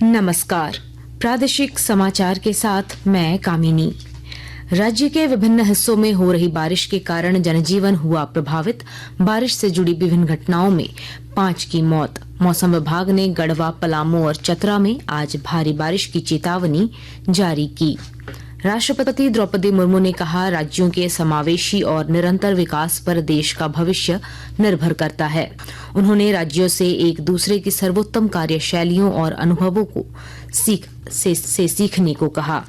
नमस्कार। प्रादेशिक समाचार के साथ मैं कामिनी। राज्य के विभिन्न हिस्सों में हो रही बारिश के कारण जनजीवन हुआ प्रभावित। बारिश से जुड़ी विभिन्न घटनाओं में 5 की मौत। मौसम विभाग ने गढ़वा, पलामू और चतरा में आज भारी बारिश की चेतावनी जारी की। राष्ट्रपति द्रौपदी मुर्मू ने कहा, राज्यों के समावेशी और निरंतर विकास पर देश का भविष्य निर्भर करता है। उन्होंने राज्यों से एक दूसरे की सर्वोत्तम कार्यशैलियों और अनुभवों को सीखने को कहा।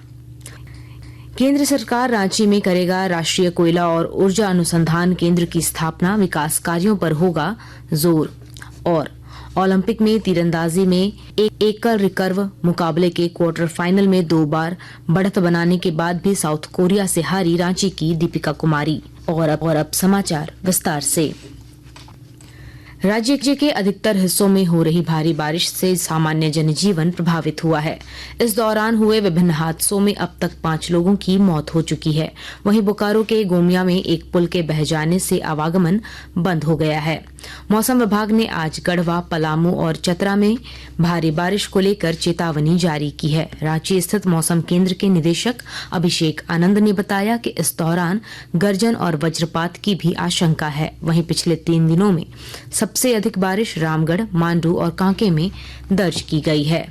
केंद्र सरकार रांची में करेगा राष्ट्रीय कोयला और ऊर्जा अनुसंधान केंद्र की स्थापना। विकास कार्यों पर होगा जोर। और ओलंपिक में तीरंदाजी में एकल रिकर्व मुकाबले के क्वार्टर फाइनल में 2 बार बढ़त बनाने के बाद भी साउथ कोरिया से हारी रांची की दीपिका कुमारी। और अब समाचार विस्तार से। राज्य के अधिकतर हिस्सों में हो रही भारी बारिश से सामान्य जनजीवन प्रभावित हुआ है। इस दौरान हुए विभिन्न हादसों में अब तक 5 लोगों की मौत हो चुकी है। वहीं बोकारो के गोमिया में एक पुल के बह जाने से आवागमन बंद हो गया है। मौसम विभाग ने आज गढ़वा, पलामू और चतरा में भारी बारिश को लेकर चेतावनी जारी की है। रांची स्थित मौसम केंद्र के निदेशक अभिषेक आनंद ने बताया कि इस दौरान गर्जन और वज्रपात की भी आशंका है। वहीं पिछले 3 दिनों में सबसे अधिक बारिश रामगढ़, मांडू और कांके में दर्ज की गई है।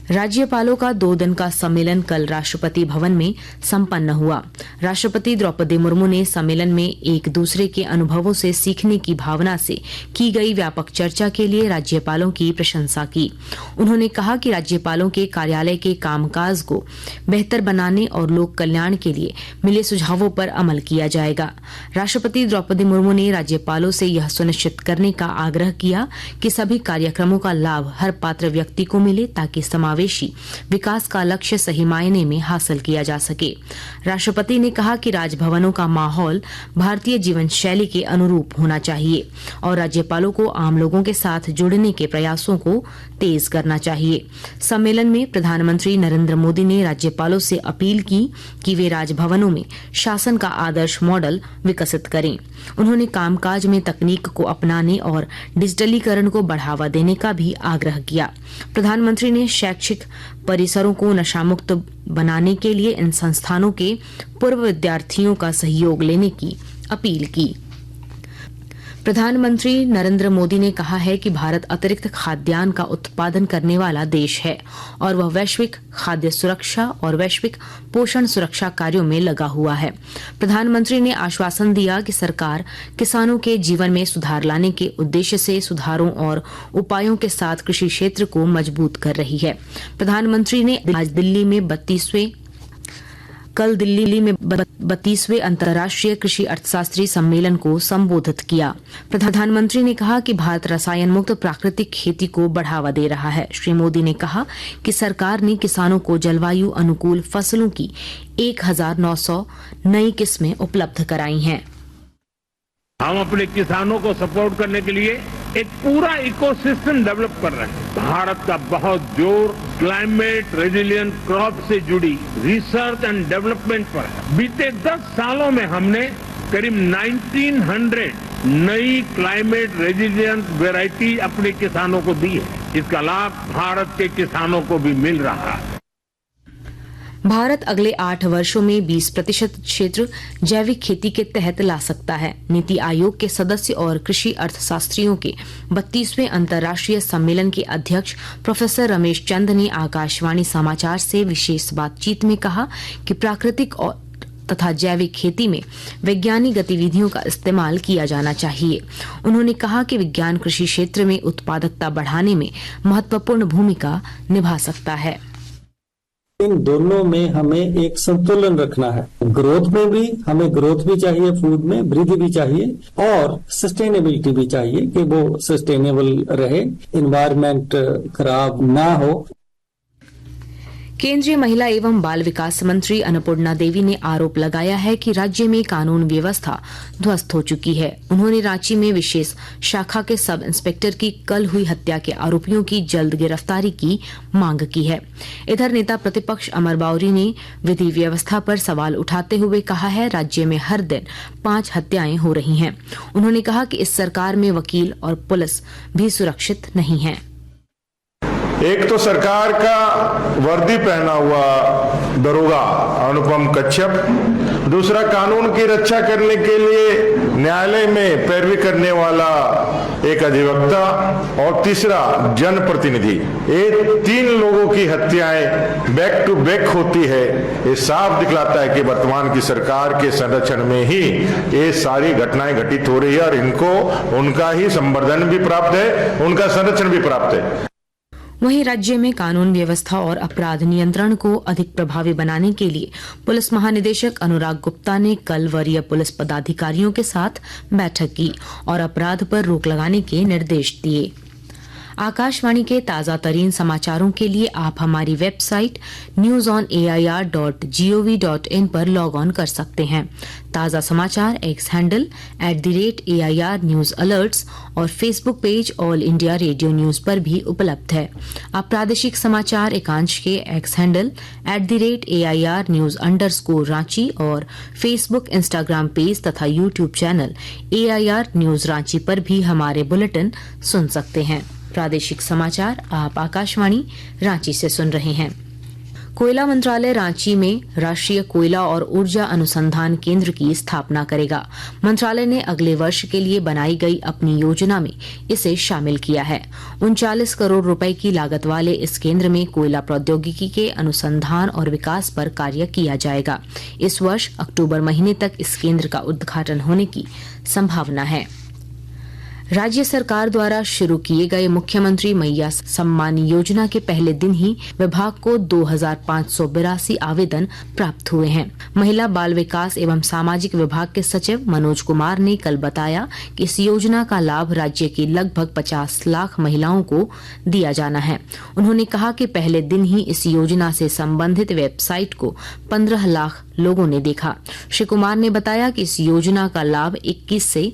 राज्यपालों का 2 दिन का सम्मेलन कल राष्ट्रपति भवन में संपन्न हुआ। राष्ट्रपति द्रौपदी मुर्मू ने सम्मेलन में एक दूसरे के अनुभवों से सीखने की भावना से की गई व्यापक चर्चा के लिए राज्यपालों की प्रशंसा की। उन्होंने कहा कि राज्यपालों के कार्यालय के कामकाज को बेहतर बनाने और लोक कल्याण के लिए मिले सुझावों पर अमल किया जाएगा। राष्ट्रपति द्रौपदी मुर्मू ने राज्यपालों से यह सुनिश्चित करने का आग्रह किया कि सभी कार्यक्रमों का लाभ हर पात्र व्यक्ति को मिले ताकि समावेशी विकास का लक्ष्य सही मायने में हासिल किया जा सके। राष्ट्रपति ने कहा कि राजभवनों का माहौल भारतीय जीवन शैली के अनुरूप होना चाहिए और राज्यपालों को आम लोगों के साथ जुड़ने के प्रयासों को तेज करना चाहिए। सम्मेलन में प्रधानमंत्री नरेंद्र मोदी ने राज्यपालों से अपील की कि वे राजभवनों में शासन का आदर्श मॉडल विकसित करें। उन्होंने कामकाज में तकनीक को अपनाने और डिजिटलीकरण को बढ़ावा देने का भी आग्रह किया। प्रधानमंत्री ने शैक्षिक परिसरों को नशामुक्त बनाने के लिए इन संस्थानों के पूर्व विद्यार्थियों का सहयोग लेने की अपील की। प्रधानमंत्री नरेंद्र मोदी ने कहा है कि भारत अतिरिक्त खाद्यान्न का उत्पादन करने वाला देश है और वह वैश्विक खाद्य सुरक्षा और वैश्विक पोषण सुरक्षा कार्यों में लगा हुआ है। प्रधानमंत्री ने आश्वासन दिया कि सरकार किसानों के जीवन में सुधार लाने के उद्देश्य से सुधारों और उपायों के साथ कृषि क्षेत्र को मजबूत कर रही है। प्रधानमंत्री ने आज दिल्ली में 32वें अंतर्राष्ट्रीय कृषि अर्थशास्त्री सम्मेलन को संबोधित किया। प्रधानमंत्री ने कहा कि भारत रसायन मुक्त प्राकृतिक खेती को बढ़ावा दे रहा है। श्री मोदी ने कहा कि सरकार ने किसानों को जलवायु अनुकूल फसलों की 1900 नई किस्में उपलब्ध कराई हैं। हम अपने किसानों को सपोर्ट करने के लिए एक पूरा इकोसिस्टम डेवलप कर रहे हैं। भारत का बहुत जोर क्लाइमेट रेजिलिएंट क्रॉप से जुड़ी रिसर्च एंड डेवलपमेंट पर है। बीते 10 सालों में हमने करीब 1900 नई क्लाइमेट रेजिलिएंट वैरायटी अपने किसानों को दी है। इसका लाभ भारत के किसानों को भी मिल रहा है। भारत अगले 8 वर्षों में 20% क्षेत्र जैविक खेती के तहत ला सकता है। नीति आयोग के सदस्य और कृषि अर्थशास्त्रियों के 32वें अंतर्राष्ट्रीय सम्मेलन के अध्यक्ष प्रोफेसर रमेश चंद ने आकाशवाणी समाचार से विशेष बातचीत में कहा कि प्राकृतिक और तथा जैविक खेती में वैज्ञानिक गतिविधियों का इस्तेमाल किया जाना चाहिए। उन्होंने कहा कि विज्ञान कृषि क्षेत्र में उत्पादकता बढ़ाने में महत्वपूर्ण भूमिका निभा सकता है। इन दोनों में हमें एक संतुलन रखना है। ग्रोथ में भी हमें ग्रोथ भी चाहिए, फूड में वृद्धि भी चाहिए और सस्टेनेबिलिटी भी चाहिए कि वो सस्टेनेबल रहे, एनवायरनमेंट खराब ना हो। केंद्रीय महिला एवं बाल विकास मंत्री अन्नपूर्णा देवी ने आरोप लगाया है कि राज्य में कानून व्यवस्था ध्वस्त हो चुकी है। उन्होंने रांची में विशेष शाखा के सब इंस्पेक्टर की कल हुई हत्या के आरोपियों की जल्द गिरफ्तारी की मांग की है। इधर नेता प्रतिपक्ष अमर बाउरी ने विधि व्यवस्था पर सवाल उठाते हुए कहा है, राज्य में हर दिन 5 हत्याएं हो रही हैं। उन्होंने कहा कि इस सरकार में वकील और पुलिस भी सुरक्षित नहीं है। एक तो सरकार का वर्दी पहना हुआ दरोगा अनुपम कच्छप, दूसरा कानून की रक्षा करने के लिए न्यायालय में पैरवी करने वाला एक अधिवक्ता, और तीसरा जनप्रतिनिधि। ये 3 लोगों की हत्याएं बैक टू बैक होती है। ये साफ दिखलाता है कि वर्तमान की सरकार के संरक्षण में ही ये सारी घटनाएं घटित हो रही है और इनको उनका ही संवर्धन भी प्राप्त है, उनका संरक्षण भी प्राप्त है। वहीं राज्य में कानून व्यवस्था और अपराध नियंत्रण को अधिक प्रभावी बनाने के लिए पुलिस महानिदेशक अनुराग गुप्ता ने कल वरीय पुलिस पदाधिकारियों के साथ बैठक की और अपराध पर रोक लगाने के निर्देश दिए। आकाशवाणी के ताजा तरीन समाचारों के लिए आप हमारी वेबसाइट newsonair.gov.in पर लॉग ऑन कर सकते हैं। ताजा समाचार X handle @AIR News alerts और Facebook page All India Radio News पर भी उपलब्ध है। आप प्रादेशिक समाचार एकांश के X handle @AIR News _Ranchi और फेसबुक, इंस्टाग्राम पेज तथा YouTube channel AIR News Ranchi पर भी हमारे बुलेटिन सुन सकते हैं। प्रादेशिक समाचार आप आकाशवाणी रांची से सुन रहे हैं। कोयला मंत्रालय रांची में राष्ट्रीय कोयला और ऊर्जा अनुसंधान केंद्र की स्थापना करेगा। मंत्रालय ने अगले वर्ष के लिए बनाई गई अपनी योजना में इसे शामिल किया है। 39 करोड़ रुपए की लागत वाले इस केंद्र में कोयला प्रौद्योगिकी के अनुसंधान और विकास पर कार्य किया जाएगा। इस वर्ष अक्टूबर महीने तक इस केंद्र का उद्घाटन होने की संभावना है। राज्य सरकार द्वारा शुरू किए गए मुख्यमंत्री मैया सम्मान योजना के पहले दिन ही विभाग को 2582 आवेदन प्राप्त हुए हैं। महिला बाल विकास एवं सामाजिक विभाग के सचिव मनोज कुमार ने कल बताया कि इस योजना का लाभ राज्य की लगभग 50 लाख महिलाओं को दिया जाना है। उन्होंने कहा कि पहले दिन ही इस योजना से संबंधित वेबसाइट को 15 लाख लोगों ने देखा। श्री कुमार ने बताया कि इस योजना का लाभ 21 से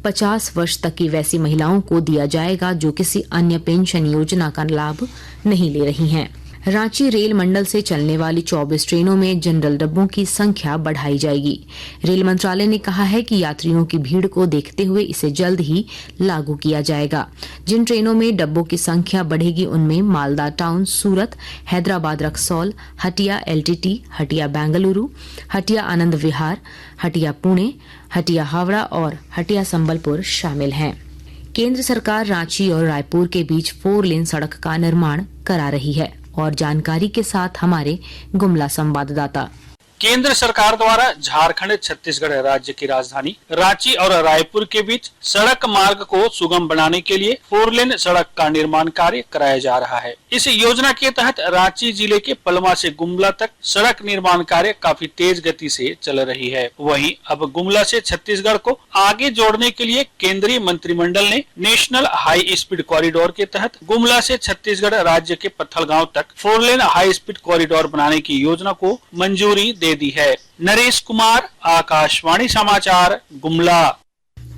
50 वर्ष तक की वैसी महिलाओं को दिया जाएगा जो किसी अन्य पेंशन योजना का लाभ नहीं ले रही हैं। रांची रेल मंडल से चलने वाली 24 ट्रेनों में जनरल डब्बों की संख्या बढ़ाई जाएगी। रेल मंत्रालय ने कहा है कि यात्रियों की भीड़ को देखते हुए इसे जल्द ही लागू किया जाएगा। जिन ट्रेनों में डब्बों की संख्या बढ़ेगी उनमें मालदा टाउन सूरत, हैदराबाद रक्सौल, हटिया LTT, हटिया बेंगलुरु, हटिया आनंद विहार, हटिया पुणे, हटिया हावड़ा और हटिया संबलपुर शामिल हैं। केंद्र सरकार रांची और रायपुर के बीच 4 लेन सड़क का निर्माण करा रही है। और जानकारी के साथ हमारे गुमला संवाददाता। केंद्र सरकार द्वारा झारखंड छत्तीसगढ़ राज्य की राजधानी रांची और रायपुर के बीच सड़क मार्ग को सुगम बनाने के लिए 4 लेन सड़क का निर्माण कार्य कराया जा रहा है। इस योजना के तहत रांची जिले के पलमा से गुमला तक सड़क निर्माण कार्य काफी तेज गति से चल रही है। वहीं अब गुमला से छत्तीसगढ़ को आगे जोड़ने के लिए केंद्रीय मंत्रिमंडल ने नेशनल हाई स्पीड कॉरिडोर के तहत गुमला से छत्तीसगढ़ राज्य के पत्थलगांव तक 4 लेन हाई स्पीड कॉरिडोर बनाने की योजना को मंजूरी दे दी है। नरेश कुमार, आकाशवाणी समाचार, गुमला।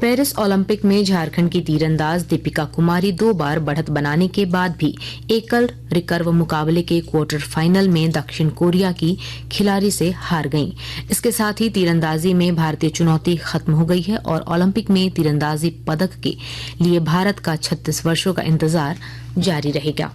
पेरिस ओलंपिक में झारखंड की तीरंदाज दीपिका कुमारी 2 बार बढ़त बनाने के बाद भी एकल रिकर्व मुकाबले के क्वार्टर फाइनल में दक्षिण कोरिया की खिलाड़ी से हार गईं। इसके साथ ही तीरंदाजी में भारतीय चुनौती खत्म हो गई है और ओलंपिक में तीरंदाजी पदक के लिए भारत का 36 वर्षों का इंतजार जारी रहेगा।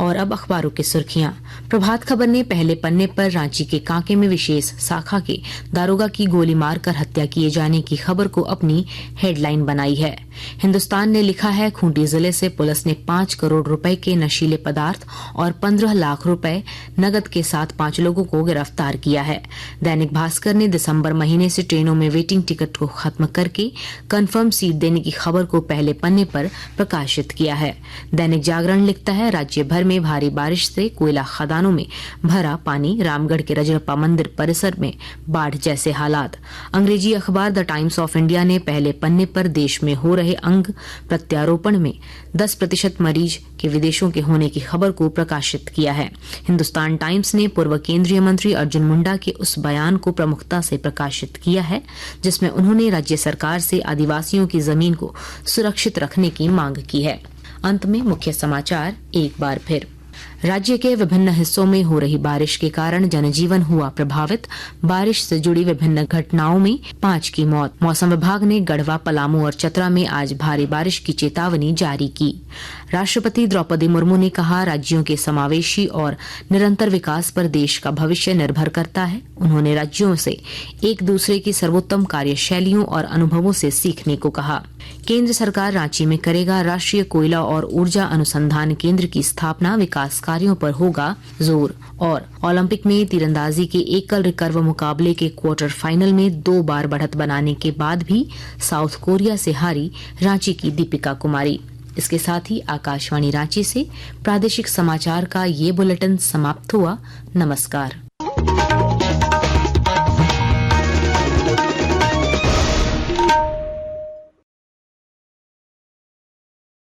और अब अखबारों की सुर्खियां। प्रभात खबर ने पहले पन्ने पर रांची के कांके में विशेष शाखा के दारोगा की गोली मारकर हत्या किए जाने की खबर को अपनी हेडलाइन बनाई है। हिंदुस्तान ने लिखा है, खूंटी जिले से पुलिस ने 5 करोड़ रुपए के नशीले पदार्थ और 15 लाख रुपए नकद के साथ 5 लोगों को गिरफ्तार किया है। दैनिक भास्कर ने दिसंबर महीने से ट्रेनों में वेटिंग टिकट को खत्म करके कंफर्म सीट देने की खबर को पहले पन्ने पर प्रकाशित किया है। दैनिक जागरण लिखता है, राज्य भर में भारी बारिश से कोयला खदानों में भरा पानी, रामगढ़ के रजरप्पा मंदिर परिसर में बाढ़ जैसे हालात। अंग्रेजी अखबार द टाइम्स ऑफ इंडिया ने पहले पन्ने पर देश में हो रहे अंग प्रत्यारोपण में 10% मरीज के विदेशों के होने की खबर को प्रकाशित किया है। हिंदुस्तान टाइम्स ने पूर्व केंद्रीय मंत्री अर्जुन मुंडा के उस बयान को प्रमुखता से प्रकाशित किया है जिसमें उन्होंने राज्य सरकार से आदिवासियों की जमीन को सुरक्षित रखने की मांग की है। अंत में मुख्य समाचार एक बार फिर। राज्य के विभिन्न हिस्सों में हो रही बारिश के कारण जनजीवन हुआ प्रभावित। बारिश से जुड़ी विभिन्न घटनाओं में 5 की मौत। मौसम विभाग ने गढ़वा, पलामू और चतरा में आज भारी बारिश की चेतावनी जारी की। राष्ट्रपति द्रौपदी मुर्मू ने कहा, राज्यों के समावेशी और निरंतर विकास पर देश का भविष्य निर्भर करता है। उन्होंने राज्यों से एक दूसरे की सर्वोत्तम कार्यशैलियों और अनुभवों से सीखने को कहा। केंद्र सरकार रांची में करेगा राष्ट्रीय कोयला और ऊर्जा अनुसंधान केंद्र की स्थापना, विकास कार्यों पर होगा जोर। और ओलंपिक में तीरंदाजी के एकल रिकर्व मुकाबले के क्वार्टर फाइनल में 2 बार बढ़त बनाने के बाद भी साउथ कोरिया से हारी रांची की दीपिका कुमारी। इसके साथ ही आकाशवाणी रांची से प्रादेशिक समाचार का ये बुलेटिन समाप्त हुआ। नमस्कार।